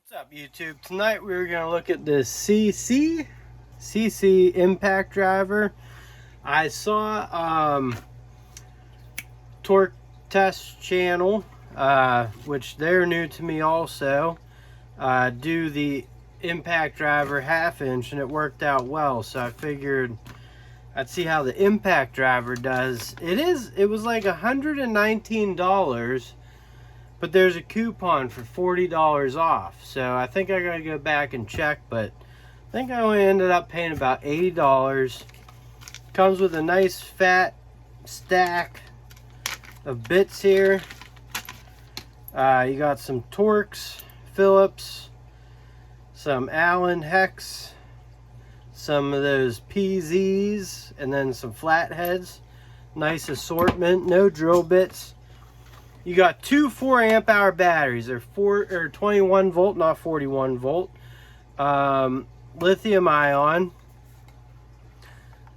What's up, YouTube? Tonight we're going to look at the Seesii impact driver. I saw Torque Test channel, which they're new to me also, do the impact driver 1/2 inch, and it worked out well, so I figured I'd see how the impact driver does. It was like $119, but there's a coupon for $40 off. So I think I gotta go back and check, but I think I only ended up paying about $80. Comes with a nice fat stack of bits here. You got some Torx, Phillips, some Allen hex, some of those PZs, and then some flatheads. Nice assortment, no drill bits. You got two 4 amp hour batteries. They're 21 volt, not 41 volt. Lithium ion.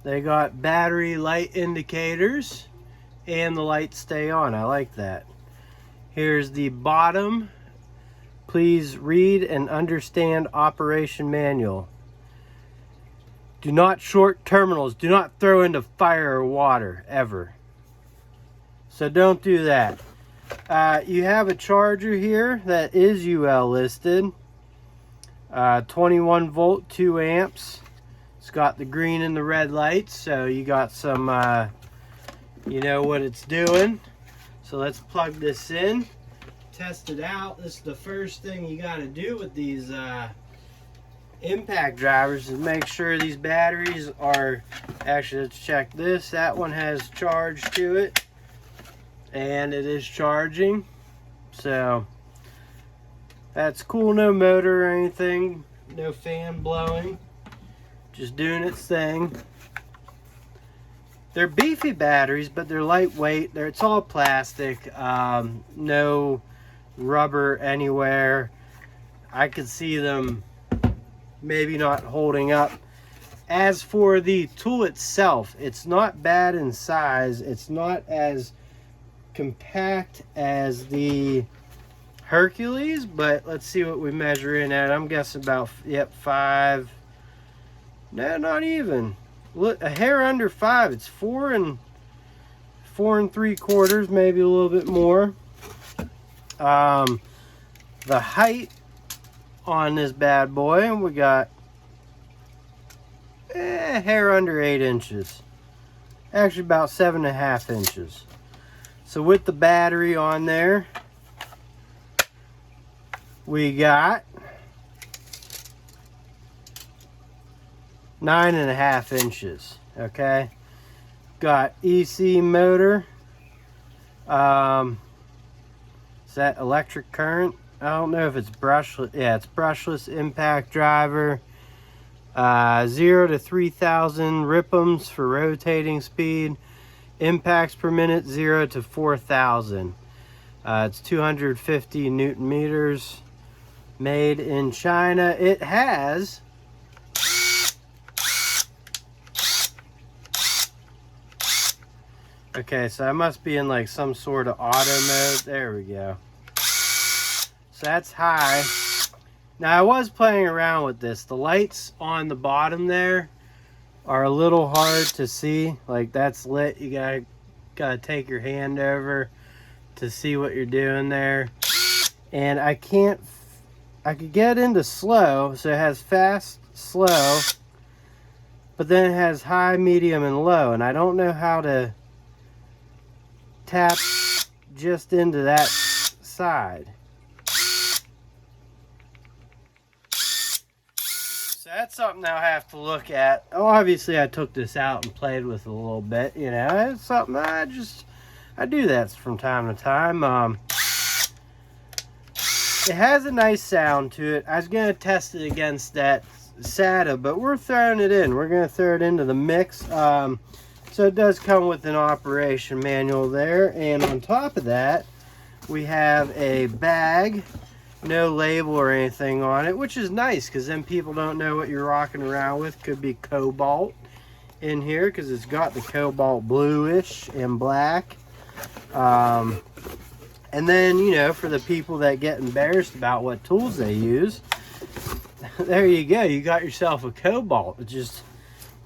They got battery light indicators, and the lights stay on. I like that. Here's the bottom. Please read and understand operation manual. Do not short terminals. Do not throw into fire or water, ever. So don't do that. You have a charger here that is UL listed. 21 volt, 2 amps. It's got the green and the red lights, so you got some, you know what it's doing. So let's plug this in, test it out. This is the first thing you got to do with these impact drivers, is make sure these batteries are, actually let's check this. That one has charge to it, and it is charging, so that's cool. No motor or anything, no fan blowing, just doing its thing. They're beefy batteries, but they're lightweight. It's all plastic, no rubber anywhere. I could see them maybe not holding up. As for the tool itself, it's not bad in size. It's not as compact as the Hercules, but let's see what we measure in at. I'm guessing about, yep, 5. No, not even. Look, a hair under 5. It's 4 and 3/4, maybe a little bit more. The height on this bad boy, we got a hair under 8 inches. Actually about 7.5 inches. So with the battery on there, we got 9.5 inches. Okay, got EC motor. Is that electric current? I don't know if it's brushless. Yeah, it's brushless impact driver. 0 to 3,000 RPMs for rotating speed. Impacts per minute, 0 to 4,000. It's 250 Newton meters. Made in China. It has okay, so I must be in like some sort of auto mode. There we go. So that's high. Now I was playing around with this. The lights on the bottom there are a little hard to see. Like, that's lit. You gotta take your hand over to see what you're doing there. And I could get into slow, so it has fast, slow, but then it has high, medium, and low, and I don't know how to tap just into that side. So that's something I'll have to look at. Oh, obviously I took this out and played with it a little bit, you know. It's something I do that from time to time. It has a nice sound to it. I was gonna test it against that SATA, but we're throwing it in. We're gonna throw it into the mix. So it does come with an operation manual there, and on top of that, we have a bag. No label or anything on it, which is nice, because then people don't know what you're rocking around with. Could be cobalt in here, because it's got the cobalt bluish and black. And then, you know, for the people that get embarrassed about what tools they use, there you go. You got yourself a Cobalt. It just,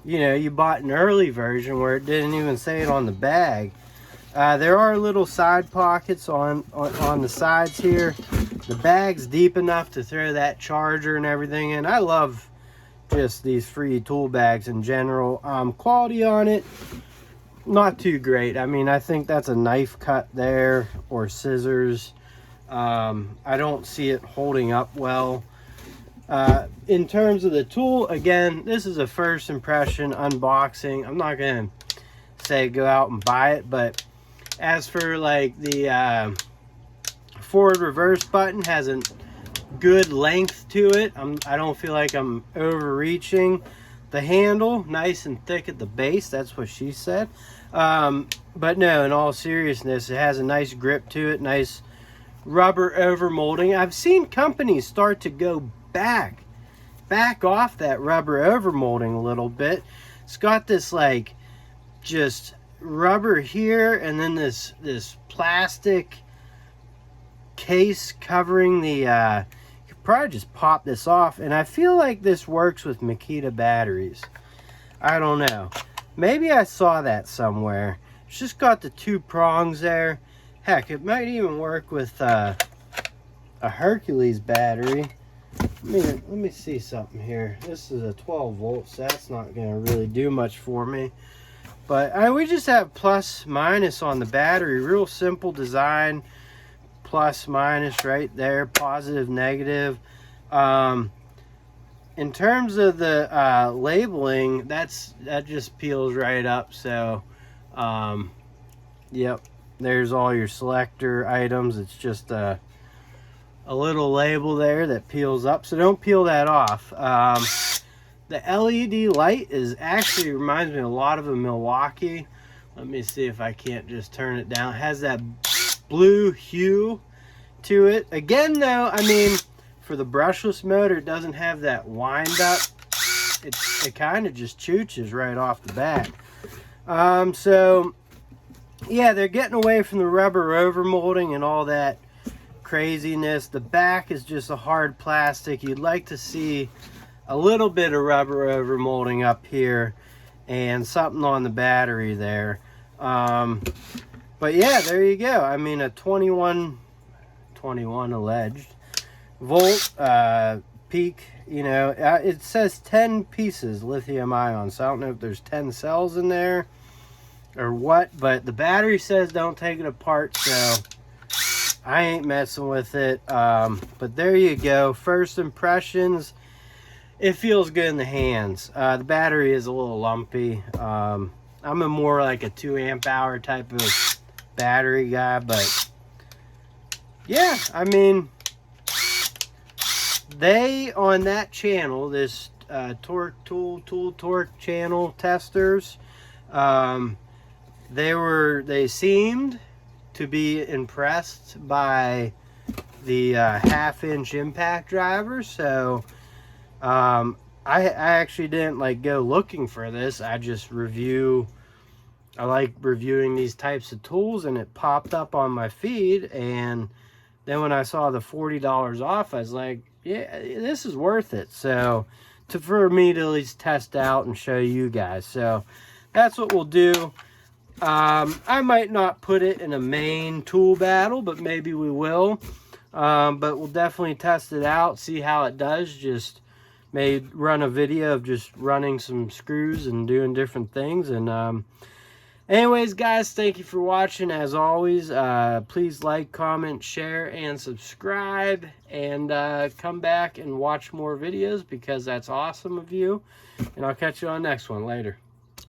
you know, you bought an early version where it didn't even say it on the bag. There are little side pockets on the sides here. The bag's deep enough to throw that charger and everything in. I love just these free tool bags in general. Quality on it, not too great. I mean, I think that's a knife cut there or scissors. I don't see it holding up well. In terms of the tool, again, this is a first impression unboxing. I'm not gonna say go out and buy it, but as for like the forward reverse button, has a good length to it. I don't feel like I'm overreaching. The handle, nice and thick at the base, that's what she said. But no, in all seriousness, it has a nice grip to it, nice rubber over molding. I've seen companies start to go back off that rubber over molding a little bit. It's got this like just rubber here, and then this plastic case covering the you could probably just pop this off, and I feel like this works with Makita batteries. I don't know, maybe I saw that somewhere. It's just got the two prongs there. Heck, it might even work with a Hercules battery. Let me see something here. This is a 12 volts, so that's not gonna really do much for me. But we just have plus minus on the battery. Real simple design. Plus minus right there, positive, negative. In terms of the labeling, that just peels right up. So yep, there's all your selector items. It's just a little label there that peels up, so don't peel that off. The LED light is actually reminds me a lot of a Milwaukee. Let me see if I can't just turn it down. It has that blue hue to it. Again though, I mean, for the brushless motor, it doesn't have that wind up. It kind of just chooches right off the bat. So yeah, they're getting away from the rubber over molding and all that craziness. The back is just a hard plastic. You'd like to see a little bit of rubber over molding up here and something on the battery there. But yeah, there you go. I mean, a 21 alleged volt peak, you know, it says 10 pieces lithium ion, so I don't know if there's 10 cells in there or what, but the battery says don't take it apart, so I ain't messing with it. But there you go, first impressions. It feels good in the hands. The battery is a little lumpy. I'm a more like a 2 amp hour type of battery guy, but yeah, I mean, they on that channel, this tool torque channel testers, they seemed to be impressed by the 1/2 inch impact driver. So I actually didn't like go looking for this. I just I like reviewing these types of tools, and it popped up on my feed, and then when I saw the $40 off, I was like, yeah, this is worth it. So for me to at least test out and show you guys. So that's what we'll do. I might not put it in a main tool battle, but maybe we will. But we'll definitely test it out, see how it does. Just may run a video of just running some screws and doing different things. And anyways, guys, thank you for watching. As always, please like, comment, share, and subscribe. And come back and watch more videos, because that's awesome of you. And I'll catch you on the next one. Later.